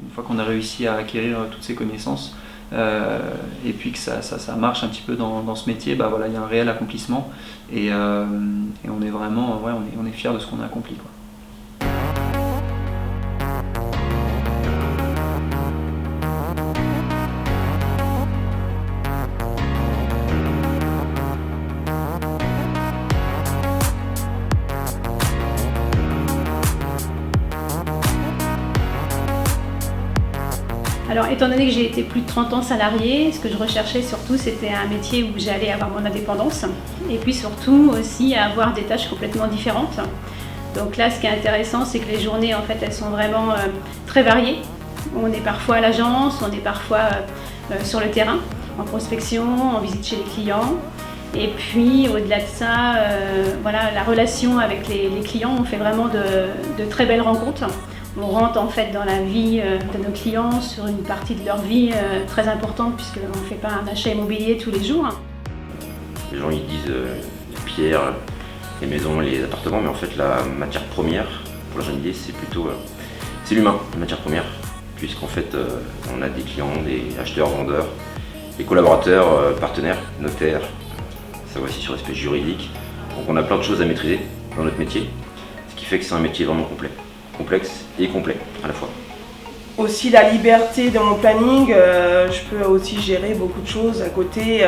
une fois qu'on a réussi à acquérir toutes ces connaissances, et puis que ça marche un petit peu dans ce métier, bah voilà, il y a un réel accomplissement et on est vraiment, ouais, on est fiers de ce qu'on a accompli, quoi. Alors, étant donné que j'ai été plus de 30 ans salariée, ce que je recherchais surtout, c'était un métier où j'allais avoir mon indépendance et puis surtout aussi avoir des tâches complètement différentes. Donc là, ce qui est intéressant, c'est que les journées, en fait, elles sont vraiment très variées. On est parfois à l'agence, on est parfois sur le terrain, en prospection, en visite chez les clients. Et puis, au-delà de ça, voilà, la relation avec les clients, on fait vraiment de très belles rencontres. On rentre en fait dans la vie de nos clients sur une partie de leur vie très importante puisqu'on ne fait pas un achat immobilier tous les jours. Les gens ils disent les pierres, les maisons, les appartements, mais en fait la matière première pour la Gennevilliers c'est plutôt c'est l'humain, la matière première, puisqu'en fait on a des clients, des acheteurs, vendeurs, des collaborateurs, partenaires, notaires, ça va aussi sur l'aspect juridique. Donc on a plein de choses à maîtriser dans notre métier, ce qui fait que c'est un métier vraiment complexe et complet à la fois. Aussi la liberté dans mon planning, je peux aussi gérer beaucoup de choses à côté.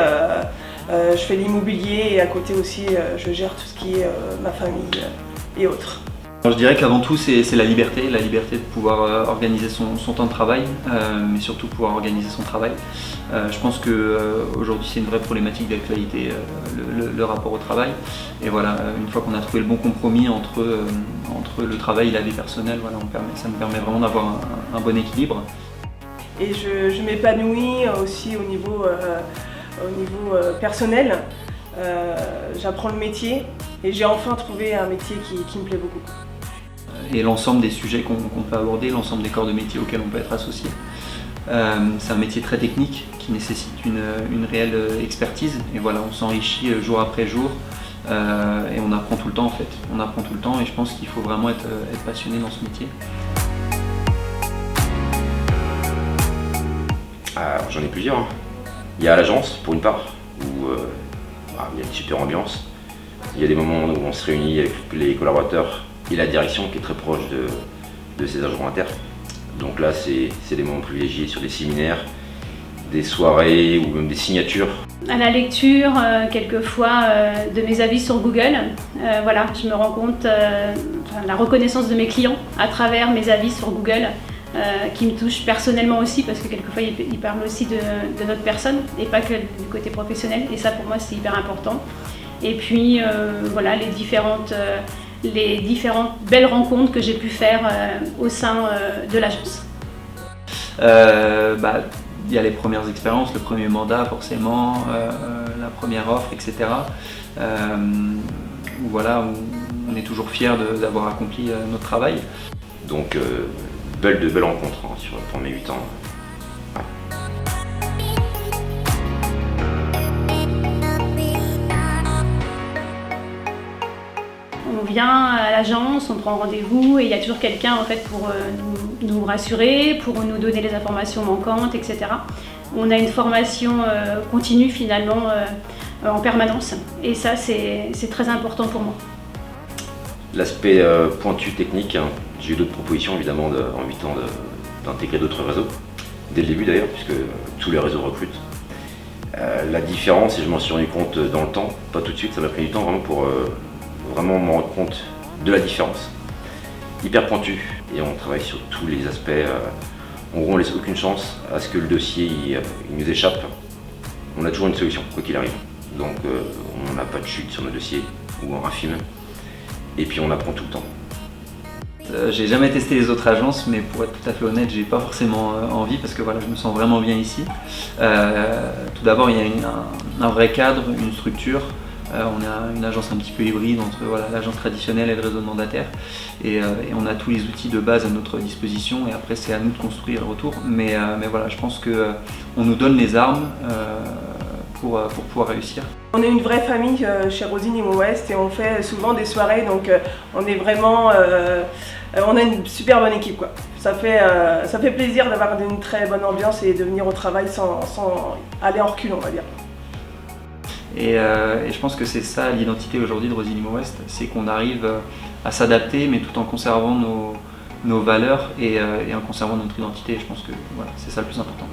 Je fais l'immobilier et à côté aussi je gère tout ce qui est ma famille et autres. Alors, je dirais qu'avant tout c'est la liberté de pouvoir organiser son temps de travail, mais surtout pouvoir organiser son travail. Je pense qu'aujourd'hui c'est une vraie problématique d'actualité, le rapport au travail. Et voilà, une fois qu'on a trouvé le bon compromis entre le travail et la vie personnelle, voilà, ça me permet vraiment d'avoir un bon équilibre. Et je m'épanouis aussi au niveau personnel. J'apprends le métier et j'ai enfin trouvé un métier qui me plaît beaucoup. Et l'ensemble des sujets qu'on peut aborder, l'ensemble des corps de métier auxquels on peut être associé. C'est un métier très technique qui nécessite une réelle expertise et voilà, on s'enrichit jour après jour et on apprend tout le temps en fait. On apprend tout le temps et je pense qu'il faut vraiment être passionné dans ce métier. J'en ai plusieurs. Hein. Il y a l'agence pour une part où il y a une super ambiance. Il y a des moments où on se réunit avec les collaborateurs et la direction qui est très proche de ces adjoints. Donc là c'est des moments privilégiés sur des séminaires, des soirées ou même des signatures. À la lecture, quelquefois, de mes avis sur Google, voilà, je me rends compte de la reconnaissance de mes clients à travers mes avis sur Google, qui me touchent personnellement aussi parce que quelquefois ils parlent aussi de notre personne et pas que du côté professionnel et ça pour moi c'est hyper important. Et puis voilà, les différentes belles rencontres que j'ai pu faire au sein de l'agence. Il y a les premières expériences, le premier mandat forcément, la première offre, etc. Où voilà, on est toujours fier d'avoir accompli notre travail. Donc de belles rencontres hein, pour mes 8 ans. Ouais. On vient à l'agence, on prend rendez-vous et il y a toujours quelqu'un en fait pour nous rassurer, pour nous donner les informations manquantes, etc. On a une formation continue finalement en permanence et ça c'est très important pour moi. L'aspect pointu technique, hein, j'ai eu d'autres propositions évidemment en 8 ans d'intégrer d'autres réseaux, dès le début d'ailleurs puisque tous les réseaux recrutent. La différence, et je m'en suis rendu compte dans le temps, pas tout de suite, ça m'a pris du temps vraiment pour vraiment me rendre compte de la différence. Hyper pointu et on travaille sur tous les aspects. En gros, on laisse aucune chance à ce que le dossier il nous échappe. On a toujours une solution, quoi qu'il arrive. Donc on n'a pas de chute sur nos dossiers ou un film. Et puis on apprend tout le temps. J'ai jamais testé les autres agences, mais pour être tout à fait honnête, j'ai pas forcément envie parce que voilà, je me sens vraiment bien ici. Tout d'abord, il y a un vrai cadre, une structure. On a une agence un petit peu hybride entre voilà, l'agence traditionnelle et le réseau de mandataires et on a tous les outils de base à notre disposition et après c'est à nous de construire le retour. Mais voilà, je pense qu'on nous donne les armes pour pouvoir réussir. On est une vraie famille chez Rosine Imo West et on fait souvent des soirées donc on est vraiment on a une super bonne équipe, quoi. Ça fait plaisir d'avoir une très bonne ambiance et de venir au travail sans aller en recul, on va dire. Et je pense que c'est ça l'identité aujourd'hui de Rosy Limo West, c'est qu'on arrive à s'adapter mais tout en conservant nos valeurs et en conservant notre identité. Je pense que voilà, c'est ça le plus important.